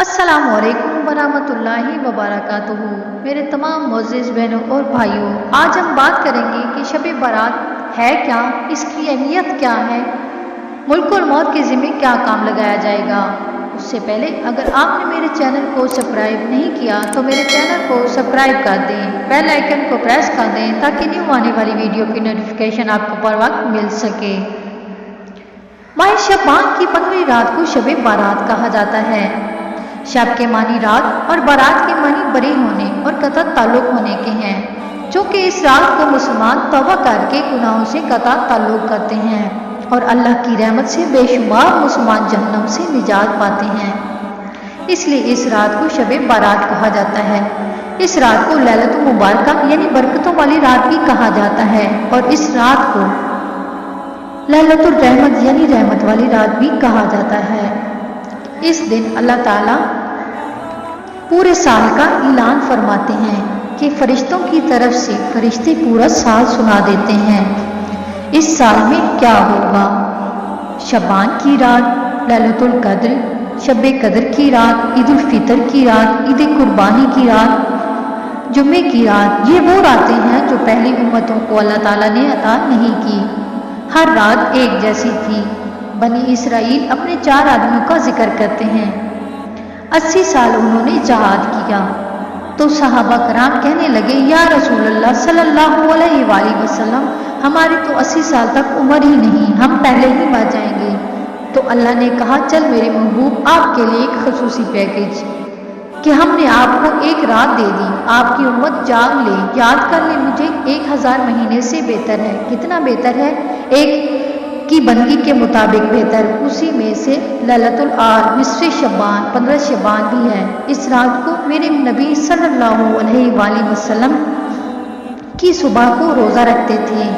अस्सलाम वालेकुम वरहमतुल्लाहि वबरकातुहू। मेरे तमाम मोअज़्ज़िज़ बहनों और भाइयों, आज हम बात करेंगे कि शब बारात है क्या, इसकी अहमियत क्या है, मुल्क और मौत के ज़िम्मे क्या काम लगाया जाएगा। उससे पहले अगर आपने मेरे चैनल को सब्सक्राइब नहीं किया तो मेरे चैनल को सब्सक्राइब कर दें, बेल आइकन को प्रेस कर दें ताकि न्यू आने वाली वीडियो की नोटिफिकेशन आपको बर वक्त मिल सके। माह शबान की 15वीं रात को शब बारात कहा जाता है। शब के मानी रात और बारात के मानी बरी होने और कता ताल्लुक होने के हैं, जो कि इस रात को मुसलमान तौबा करके गुनाहों से कता ताल्लुक करते हैं और अल्लाह की रहमत से बेशुमार मुसलमान जहन्नम से निजात पाते हैं। इसलिए इस रात को शब बारात कहा जाता है। इस रात को लैलतुल मुबारका यानी बरकतों वाली रात भी कहा जाता है और इस रात को लैलतुल रहमत यानी रहमत वाली रात भी कहा जाता है। इस दिन अल्लाह ताला पूरे साल का ऐलान फरमाते हैं कि फरिश्तों की तरफ से फरिश्ते पूरा साल सुना देते हैं इस साल में क्या होगा। शबान की रात, लैलतुल कद्र, शब कद्र की रात, ईद उल फितर की रात, ईद कुर्बानी की रात, जुम्मे की रात, ये वो रातें हैं जो पहली उम्मतों को अल्लाह ताला ने अता नहीं की। हर रात एक जैसी थी। बनी इसराइल अपने 4 आदमियों का जिक्र करते हैं। 80 साल उन्होंने जहाद किया तो सहाबा कराम कहने लगे, या रसूल अल्लाह सल्लल्लाहु अलैहि वसल्लम, हमारी तो 80 साल तक उम्र ही नहीं, हम पहले ही मर जाएंगे। तो अल्लाह ने कहा, चल मेरे महबूब, आपके लिए एक खसूसी पैकेज कि हमने आपको एक रात दे दी, आपकी उम्मत जाग ले, याद कर ले मुझे, 1000 महीने से बेहतर है। कितना बेहतर है? एक की बंदगी के मुताबिक बेहतर। उसी में से लैलतुल आर, निस्फ़े शबान, 15 शबान भी है। इस रात को मेरे नबी सल्लल्लाहु अलैहि वसल्लम की सुबह को रोज़ा रखते थे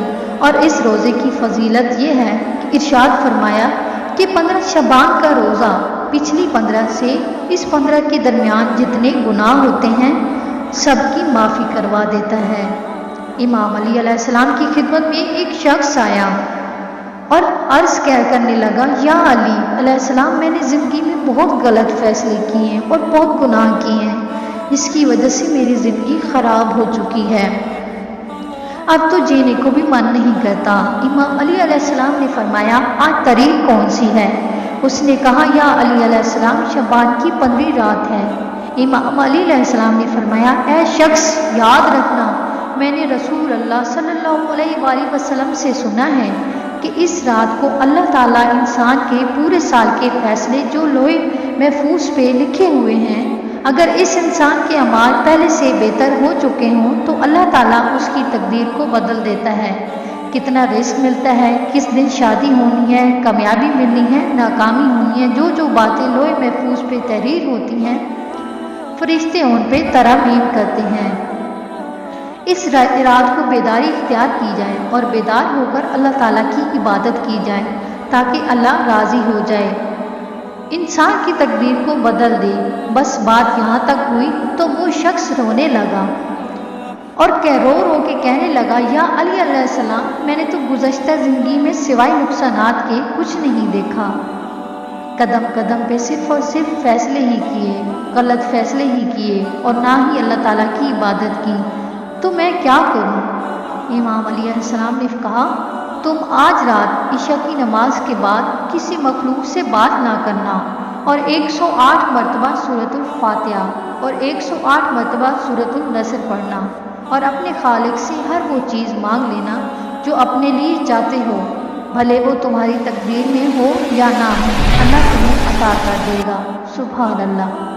और इस रोज़े की फजीलत ये है कि इरशाद फरमाया कि 15 शबान का रोज़ा पिछली 15 से इस 15 के दरमियान जितने गुनाह होते हैं सबकी माफ़ी करवा देता है। इमाम अली अलैहिस्सलाम की खिदमत में एक शख्स आया और अर्ज़ करने लगा, या अली अलैहिस्सलाम, मैंने ज़िंदगी में बहुत गलत फ़ैसले किए हैं और बहुत गुनाह किए हैं, जिसकी वजह से मेरी ज़िंदगी ख़राब हो चुकी है, अब तो जीने को भी मन नहीं करता। इमाम अली अलैहिस्सलाम ने फरमाया, आज तारीख कौन सी है? उसने कहा, या अली अलैहिस्सलाम, शबान की 15वीं रात है। इमाम अली अलैहिस्सलाम ने फरमाया, ऐ शख्स, याद रखना, मैंने रसूल अल्लाह सल्लल्लाहु अलैहि वसल्लम से सुना है कि इस रात को अल्लाह ताला इंसान के पूरे साल के फैसले जो लोहे महफूज पे लिखे हुए हैं, अगर इस इंसान के अमाल पहले से बेहतर हो चुके हों तो अल्लाह ताला उसकी तकदीर को बदल देता है। कितना रिस्क मिलता है, किस दिन शादी होनी है, कामयाबी मिलनी है, नाकामी होनी है, जो जो बातें लोहे महफूज पे तहरीर होती हैं, फरिश्ते उन पे तरामीम करते हैं। इस रात को बेदारी इख्तियार की जाए और बेदार होकर अल्लाह ताला की इबादत की जाए ताकि अल्लाह राज़ी हो जाए, इंसान की तकदीर को बदल दे। बस बात यहाँ तक हुई तो वो शख्स रोने लगा और रो रो के कहने लगा, या अली अलैहिस्सलाम, मैंने तो गुज़श्ता ज़िंदगी में सिवाय नुकसानात के कुछ नहीं देखा। कदम कदम पे सिर्फ और सिर्फ फैसले ही किए, गलत फैसले ही किए और ना ही अल्लाह ताला की इबादत की, तो मैं क्या करूं? इमाम अली अलैहिस्सलाम ने कहा, तुम आज रात ईशा की नमाज के बाद किसी मखलूक से बात ना करना और 108 मरतबा सूरतुल फातिहा और 108 मरतबा सूरतुल नसर पढ़ना और अपने खालिक से हर वो चीज़ मांग लेना जो अपने लिए चाहते हो, भले वो तुम्हारी तकदीर में हो या ना हो, अल्लाह तुम्हें अता कर देगा। सुभान अल्लाह।